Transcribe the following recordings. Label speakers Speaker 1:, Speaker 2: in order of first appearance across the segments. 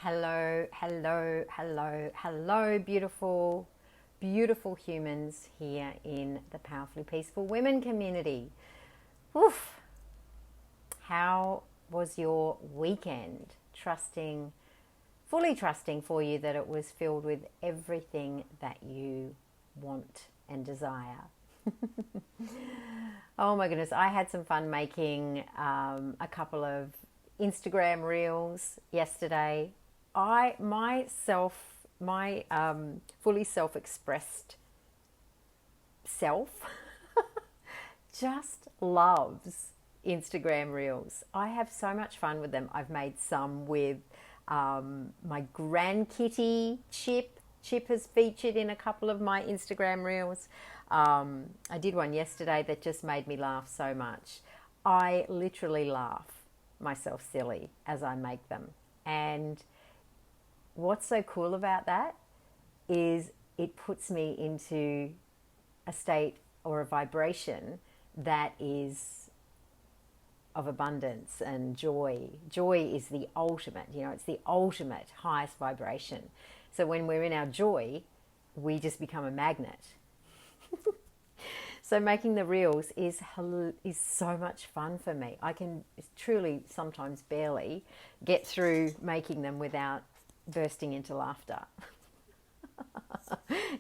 Speaker 1: Hello, hello, hello, hello, beautiful, beautiful humans here in the Powerfully Peaceful Women community. Oof. How was your weekend? Fully trusting for you that it was filled with everything that you want and desire. Oh my goodness, I had some fun making a couple of Instagram reels yesterday. My fully self-expressed self just loves Instagram reels. I have so much fun with them. I've made some with my grandkitty Chip. Chip has featured in a couple of my Instagram reels. I did one yesterday that just made me laugh so much. I literally laugh myself silly as I make them. And what's so cool about that is it puts me into a state or a vibration that is of abundance and joy. Joy is the ultimate, it's the ultimate highest vibration. So when we're in our joy, we just become a magnet. So making the reels is so much fun for me. I can truly sometimes barely get through making them without bursting into laughter.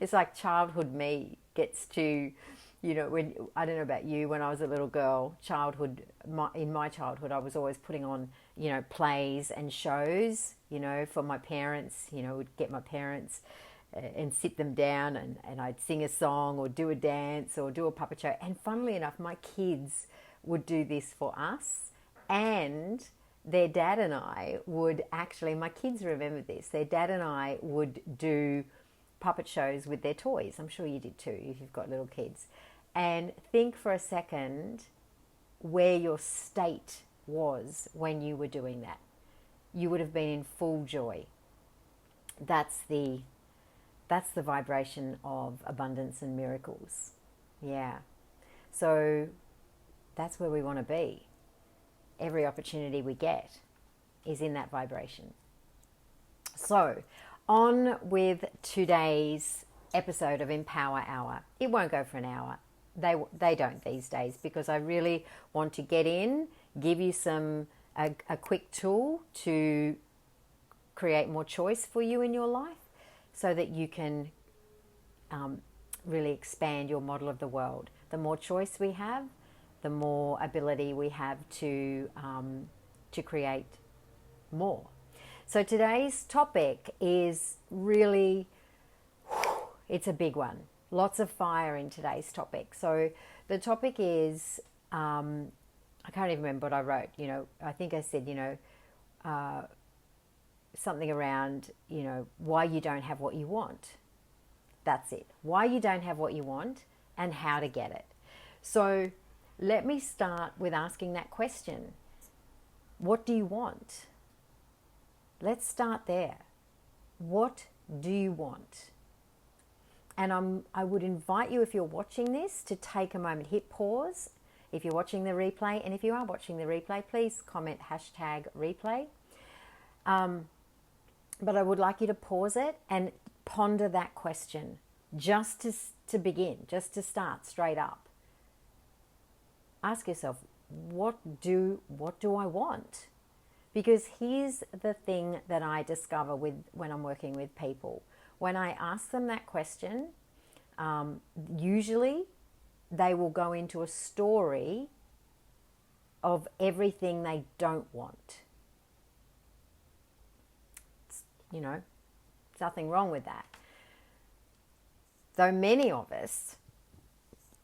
Speaker 1: It's like childhood me gets to, when I don't know about you, when I was a little girl, in my childhood, I was always putting on, plays and shows, for my parents. Would get my parents and sit them down and I'd sing a song or do a dance or do a puppet show. And funnily enough, my kids would do this for us, and their dad and I would actually, my kids remember this, their dad and I would do puppet shows with their toys. I'm sure you did too if you've got little kids. And think for a second where your state was when you were doing that. You would have been in full joy. That's the vibration of abundance and miracles. Yeah. So that's where we want to be. Every opportunity we get is in that vibration. So on with today's episode of Empower Hour. It won't go for an hour. They don't these days, because I really want to get in, give you a quick tool to create more choice for you in your life, so that you can really expand your model of the world. The more choice we have, the more ability we have to create more. So today's topic is really, it's a big one. Lots of fire in today's topic. So the topic is, I can't even remember what I wrote. I think I said, something around, why you don't have what you want. That's it. Why you don't have what you want and how to get it. So let me start with asking that question. What do you want? Let's start there. What do you want? And I would invite you, if you're watching this, to take a moment, hit pause if you're watching the replay. And if you are watching the replay, please comment #replay. But I would like you to pause it and ponder that question, just to begin, just to start straight up. Ask yourself, what do I want? Because here's the thing that I discover when I'm working with people. When I ask them that question, usually they will go into a story of everything they don't want. There's nothing wrong with that. Though many of us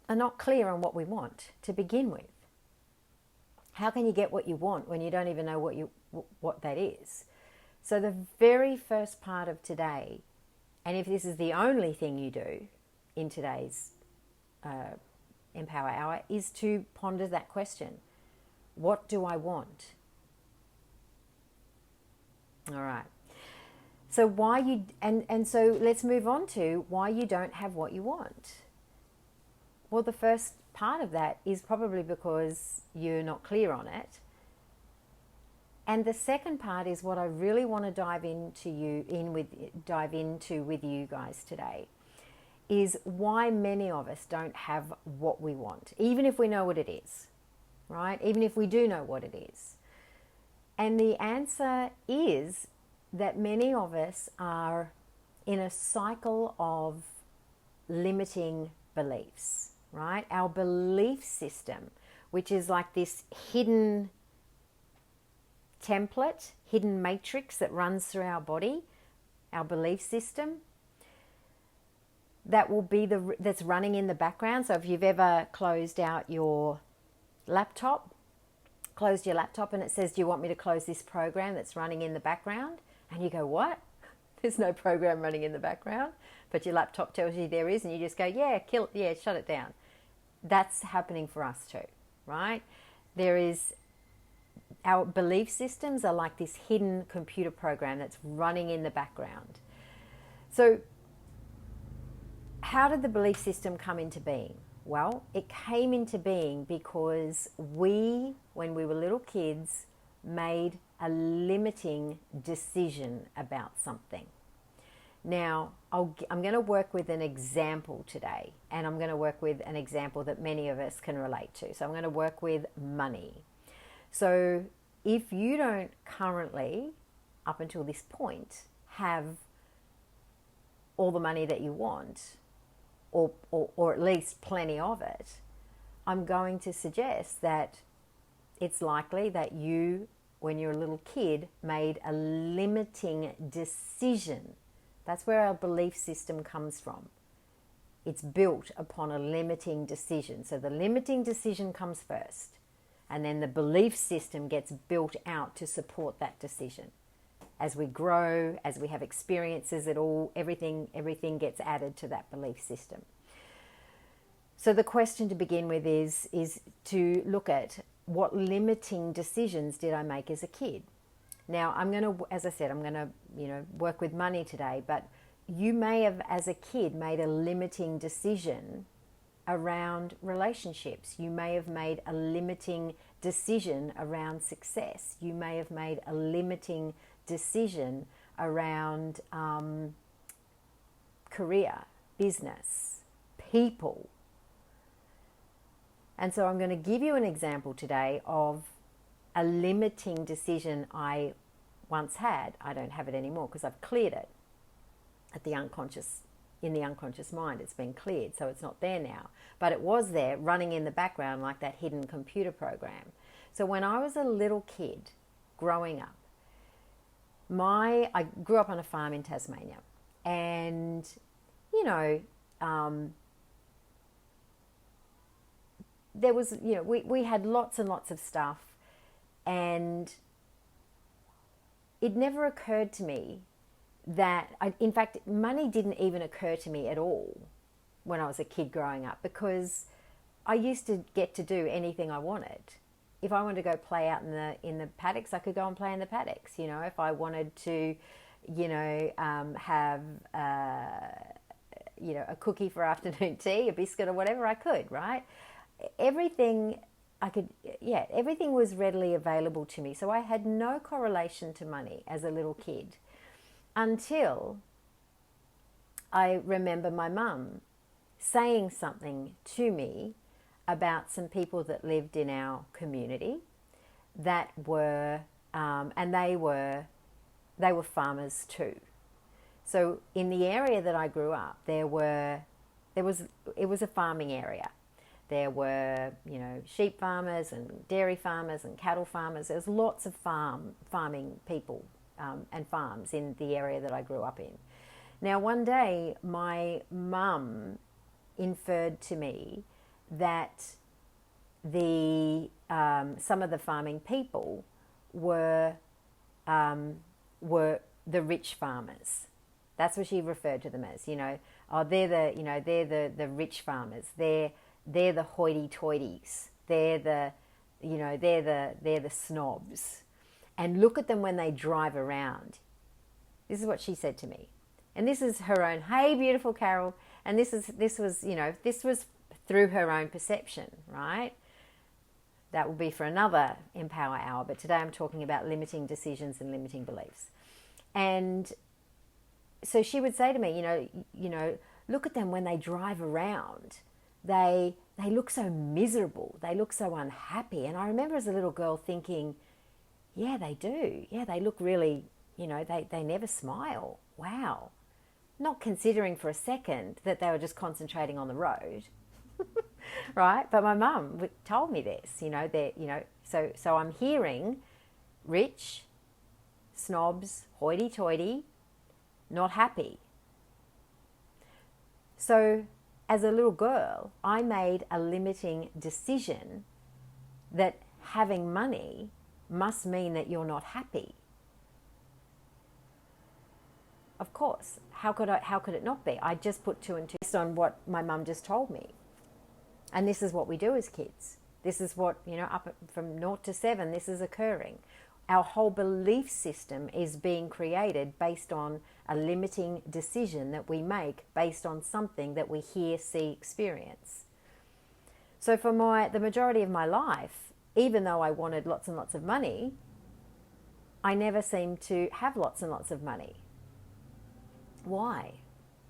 Speaker 1: are not clear on what we want to begin with. How can you get what you want when you don't even know what that is? So the very first part of today, and if this is the only thing you do in today's Empower Hour, is to ponder that question. What do I want? All right. So so let's move on to why you don't have what you want. Well, the first part of that is probably because you're not clear on it. And the second part is what I really want to dive into with you guys today, is why many of us don't have what we want, even if we know what it is, right? Even if we do know what it is. And the answer is that many of us are in a cycle of limiting beliefs, right? Our belief system, which is like this hidden template, hidden matrix that runs through our body, our belief system, that will be that's running in the background. So if you've ever closed your laptop and it says, do you want me to close this program that's running in the background? And you go, what? There's no program running in the background, but your laptop tells you there is, and you just go, yeah, shut it down. That's happening for us too, right? Our belief systems are like this hidden computer program that's running in the background. So how did the belief system come into being? Well, it came into being because when we were little kids, made a limiting decision about something. Now, I'm going to work with an example today, and I'm going to work with an example that many of us can relate to. So I'm going to work with money. So if you don't currently, up until this point, have all the money that you want, or at least plenty of it, I'm going to suggest that it's likely that you, when you're a little kid, made a limiting decision. That's where our belief system comes from. It's built upon a limiting decision. So the limiting decision comes first, and then the belief system gets built out to support that decision. As we grow, as we have experiences, everything gets added to that belief system. So the question to begin with is to look at what limiting decisions did I make as a kid. Now, I'm going to work with money today, but you may have, as a kid, made a limiting decision around relationships. You may have made a limiting decision around success. You may have made a limiting decision around career, business, people. And so I'm going to give you an example today of a limiting decision I once had. I don't have it anymore because I've cleared it in the unconscious mind. It's been cleared, so it's not there now. But it was there running in the background like that hidden computer program. So when I was a little kid growing up, I grew up on a farm in Tasmania, and there was, we had lots and lots of stuff, and it never occurred to me that, in fact, money didn't even occur to me at all when I was a kid growing up, because I used to get to do anything I wanted. If I wanted to go play out in the paddocks, I could go and play in the paddocks. If I wanted to, have a cookie for afternoon tea, a biscuit or whatever, I could, right? Everything was readily available to me. So I had no correlation to money as a little kid until I remember my mum saying something to me about some people that lived in our community that were, and they were farmers too. So in the area that I grew up, it was a farming area. There were, sheep farmers and dairy farmers and cattle farmers. There's lots of farming people and farms in the area that I grew up in. Now, one day, my mum inferred to me that some of the farming people were the rich farmers. That's what she referred to them as. They're the rich farmers. They're the hoity-toities. They're the snobs. And look at them when they drive around. This is what she said to me. And this is her own, hey, beautiful Carol. And this was through her own perception, right? That will be for another Empower Hour, but today I'm talking about limiting decisions and limiting beliefs. And so she would say to me, look at them when they drive around. They look so miserable. They look so unhappy. And I remember as a little girl thinking, yeah, they do. Yeah, they look really, they never smile. Wow. Not considering for a second that they were just concentrating on the road. Right? But my mum told me this, so I'm hearing rich, snobs, hoity-toity, not happy. So as a little girl, I made a limiting decision that having money must mean that you're not happy. Of course, how could it not be? I just put two and two based on what my mum just told me. And this is what we do as kids. This is what, up from 0 to 7, this is occurring. Our whole belief system is being created based on a limiting decision that we make based on something that we hear, see, experience. So for the majority of my life, even though I wanted lots and lots of money, I never seemed to have lots and lots of money. Why?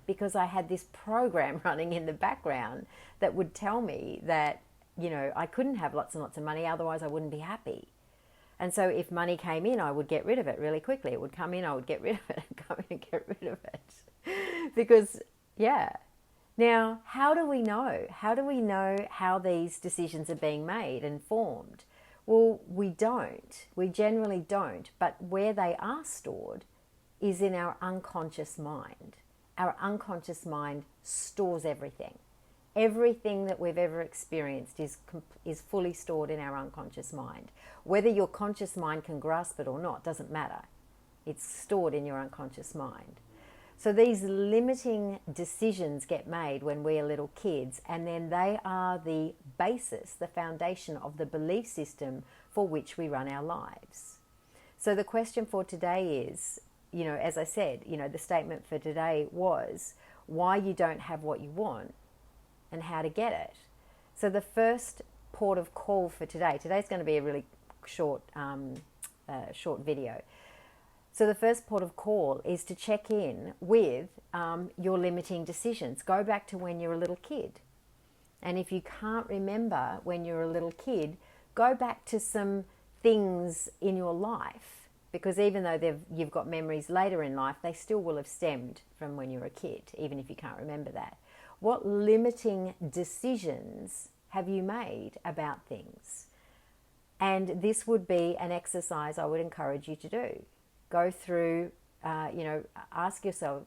Speaker 1: Because I had this program running in the background that would tell me that, I couldn't have lots and lots of money, otherwise I wouldn't be happy. And so if money came in, I would get rid of it really quickly. It would come in, I would get rid of it, and come in and get rid of it. Because, yeah. Now, how do we know? How do we know how these decisions are being made and formed? Well, we don't. We generally don't. But where they are stored is in our unconscious mind. Our unconscious mind stores everything. Everything that we've ever experienced is fully stored in our unconscious mind. Whether your conscious mind can grasp it or not doesn't matter. It's stored in your unconscious mind. So these limiting decisions get made when we're little kids, and then they are the basis, the foundation of the belief system for which we run our lives. So the question for today is, as I said, the statement for today was why you don't have what you want and how to get it. So the first port of call for today's going to be a really short video. So the first port of call is to check in with your limiting decisions. Go back to when you're a little kid. And if you can't remember when you're a little kid, go back to some things in your life. Because even though you've got memories later in life, they still will have stemmed from when you were a kid, even if you can't remember that. What limiting decisions have you made about things? And this would be an exercise I would encourage you to do. Go through, ask yourself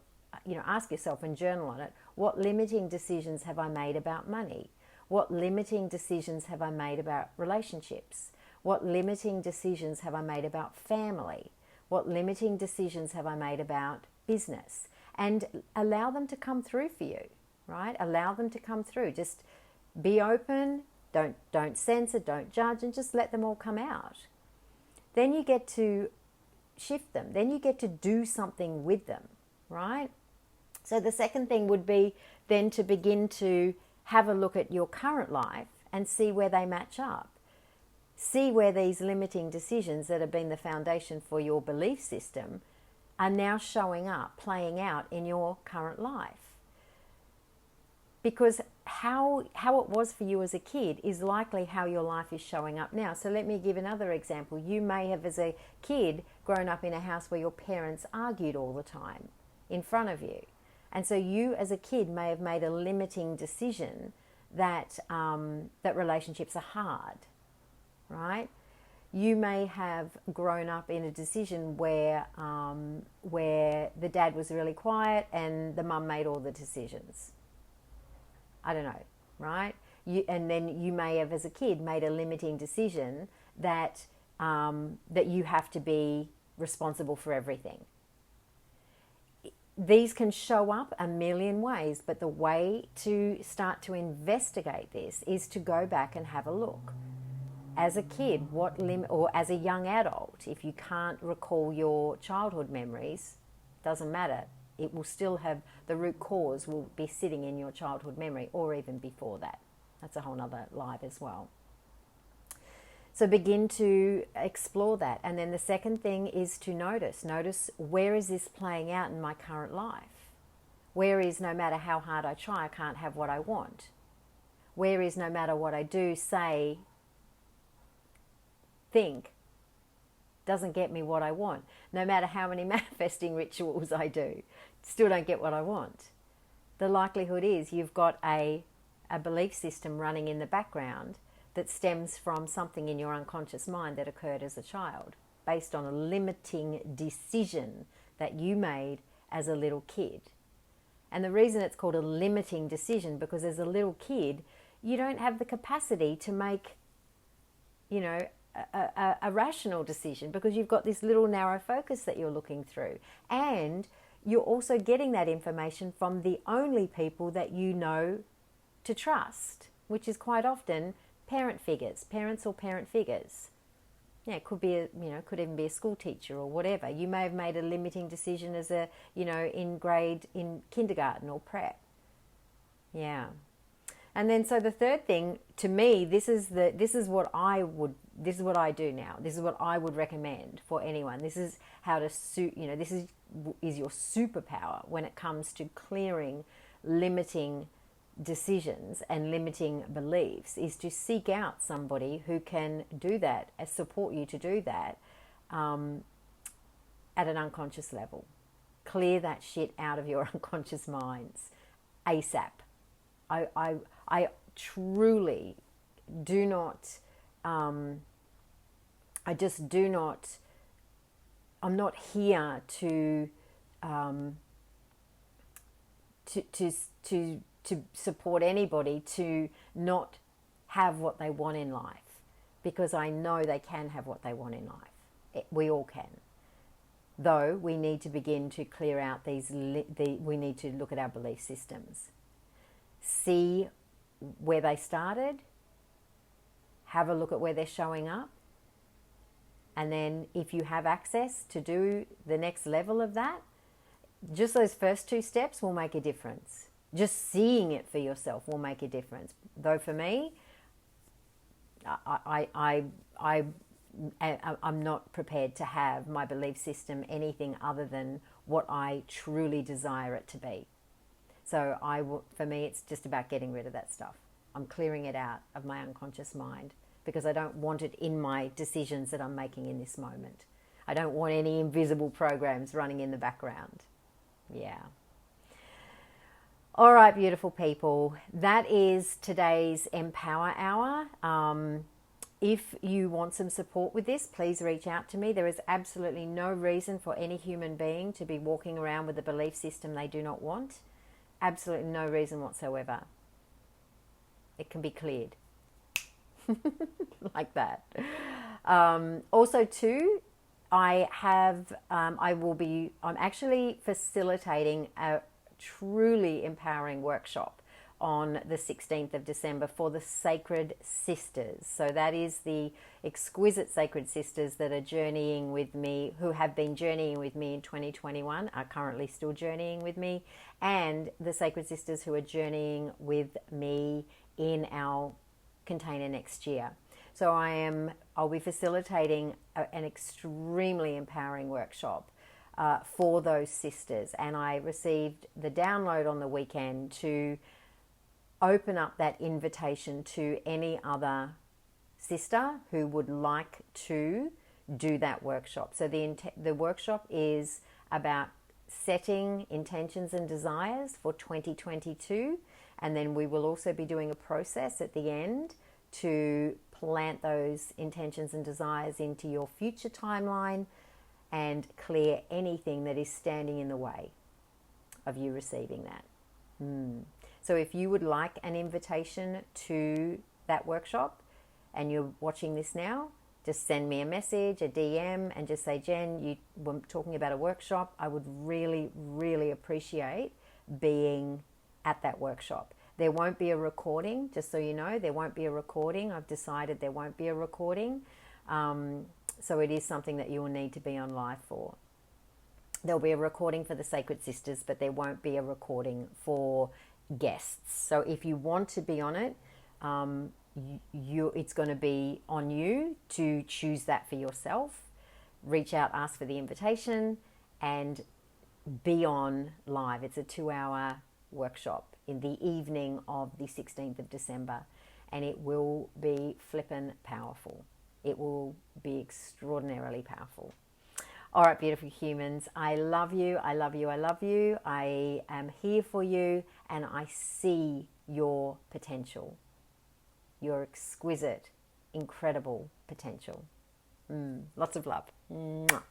Speaker 1: and journal on it. What limiting decisions have I made about money? What limiting decisions have I made about relationships? What limiting decisions have I made about family? What limiting decisions have I made about business? And allow them to come through for you, right? Allow them to come through. Just be open, don't censor, don't judge, and just let them all come out. Then you get to shift them. Then you get to do something with them, right? So the second thing would be then to begin to have a look at your current life and see where they match up. See where these limiting decisions that have been the foundation for your belief system are now showing up, playing out in your current life. Because how it was for you as a kid is likely how your life is showing up now. So let me give another example. You may have, as a kid, grown up in a house where your parents argued all the time in front of you. And so you, as a kid, may have made a limiting decision that relationships are hard, right? You may have grown up in a decision where the dad was really quiet and the mum made all the decisions. I don't know, right? And then you may have, as a kid, made a limiting decision that you have to be responsible for everything. These can show up a million ways, but the way to start to investigate this is to go back and have a look. As a kid, or as a young adult, if you can't recall your childhood memories, doesn't matter. It will still have, the root cause will be sitting in your childhood memory or even before that. That's a whole nother live as well. So begin to explore that. And then the second thing is to notice. Notice, where is this playing out in my current life? Where is, no matter how hard I try, I can't have what I want? Where is, no matter what I do, say, think, doesn't get me what I want? No matter how many manifesting rituals I do, still don't get what I want. The likelihood is you've got a belief system running in the background that stems from something in your unconscious mind that occurred as a child, based on a limiting decision that you made as a little kid. And the reason it's called a limiting decision, because as a little kid, you don't have the capacity to make, a rational decision, because you've got this little narrow focus that you're looking through. And you're also getting that information from the only people that you know to trust, which is quite often parents or parent figures. Yeah, it could be could even be a school teacher or whatever. You may have made a limiting decision as in kindergarten or prep. Yeah. And then, so the third thing, to me, this is what I do now. This is what I would recommend for anyone. This is how to this is your superpower when it comes to clearing limiting decisions and limiting beliefs, is to seek out somebody who can do that, support you to do that at an unconscious level. Clear that shit out of your unconscious minds ASAP. I truly do not, I'm not here to support anybody to not have what they want in life, because I know they can have what they want in life. We all can. Though we need to begin to clear out we need to look at our belief systems. See where they started, have a look at where they're showing up, and then if you have access to do the next level of that, just those first two steps will make a difference. Just seeing it for yourself will make a difference. Though for me, I'm not prepared to have my belief system anything other than what I truly desire it to be. So for me, it's just about getting rid of that stuff. I'm clearing it out of my unconscious mind, because I don't want it in my decisions that I'm making in this moment. I don't want any invisible programs running in the background. Yeah. All right, beautiful people. That is today's Empower Hour. If you want some support with this, please reach out to me. There is absolutely no reason for any human being to be walking around with a belief system they do not want. Absolutely no reason whatsoever. It can be cleared. Like that. Also too, I'm actually facilitating a truly empowering workshop on the 16th of December for the Sacred Sisters. So that is the exquisite Sacred Sisters that are journeying with me, who have been journeying with me in 2021, are currently still journeying with me, and the Sacred Sisters who are journeying with me in our container next year. So I'll be facilitating an extremely empowering workshop for those sisters, and I received the download on the weekend to open up that invitation to any other sister who would like to do that workshop. So the workshop is about setting intentions and desires for 2022, and then we will also be doing a process at the end to plant those intentions and desires into your future timeline and clear anything that is standing in the way of you receiving that. So if you would like an invitation to that workshop and you're watching this now, just send me a message, a DM, and just say, Jen, you were talking about a workshop. I would really, really appreciate being at that workshop. There won't be a recording, just so you know, there won't be a recording. I've decided there won't be a recording. So it is something that you will need to be on live for. There'll be a recording for the Sacred Sisters, but there won't be a recording for guests. So if you want to be on it, it's going to be on you to choose that for yourself. Reach out, ask for the invitation, and be on live. It's a 2-hour workshop in the evening of the 16th of December, and it will be flippin' powerful. It will be extraordinarily powerful. All right, beautiful humans, I love you. I love you. I love you. I am here for you, and I see your potential, your exquisite, incredible potential. Lots of love. Mwah.